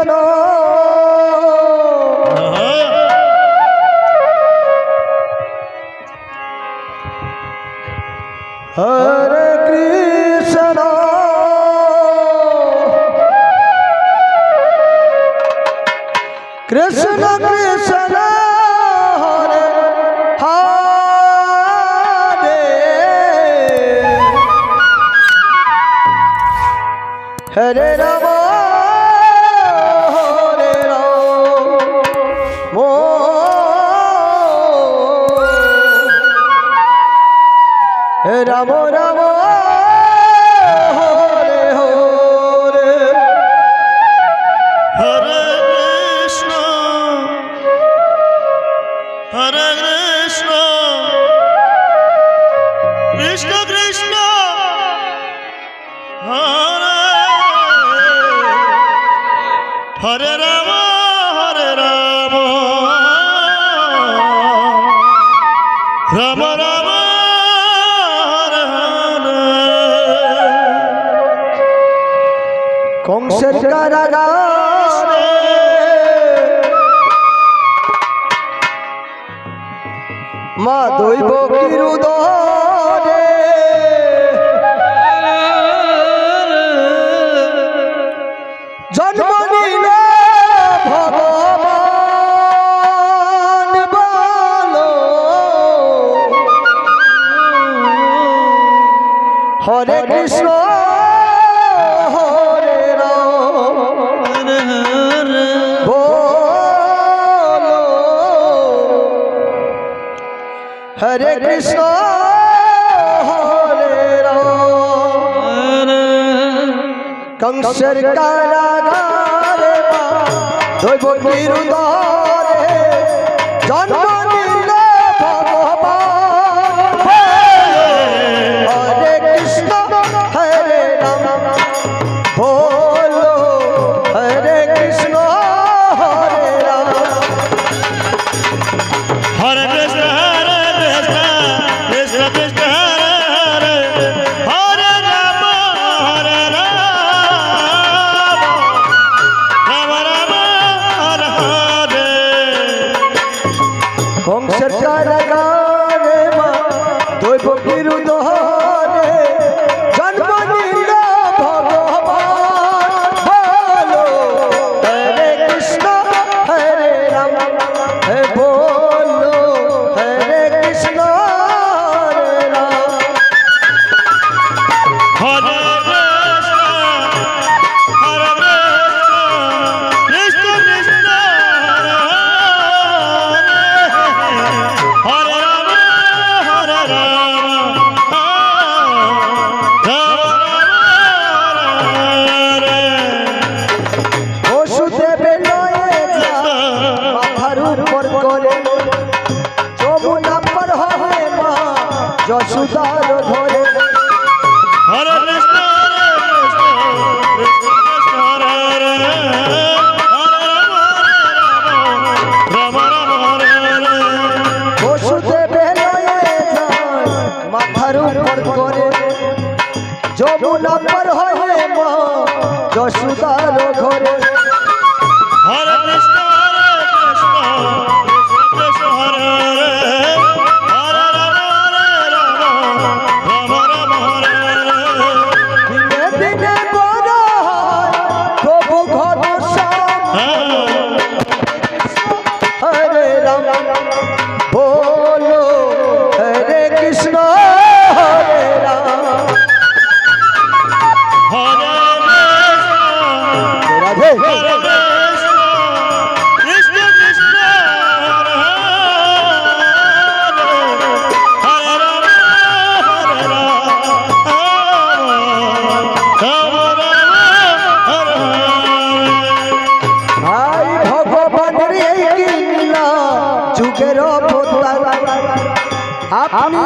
कृष्ण हरे कृष्ण कृष्ण कृष्ण हरे हरे हरे राम हरे राम राम राम हरे हरे हरे कृष्ण कृष्ण कृष्ण हरे राम राम राम हरे हरे कंसेर कारागारे मा दैव किरुदरे जन्म निल भगवान बोलो हरे कृष्ण हरे राम बोलो हरे कृष्ण हरे राम कंसेर कारागारे दैव किरुदरे जन्म निल भगवान हरे कृष्ण हरे राम बोलो हरे कृष्ण हरे राम हरे कृष्ण कृष्ण कृष्ण हरे हरे राम राम राम हरे हरे कंसेर कारागारे दैव किरुदरे जन्म निल भगवान बोलो हरे कृष्ण हरे राम बोलो हरे कृष्ण हरे राम हरे कृष्ण कृष्ण हरे राम বসুদেবে লয়ে যা মাথার উপর করে যমুনা পার হবে মা যশোদার ধরে हरे कृष्ण कृष्ण कृष्ण हरे हरे राम राम हरे हरे বসুদেবে লয়ে যা মাথার উপর করে যমুনা পার হবে মা যশোদার ধরে हरे कृष्ण कृष्ण हरे हरे राम राम हरे हरे দিনে দিনে বড় হয় প্রভু ঘনশ্যাম हरे राम बोलो हरे कृष्ण हरे राम हरे राधे कृष्ण कृष्ण हरे हरे राम हरे भाई भगवान रे की लीला जुगेर अवतार अपनी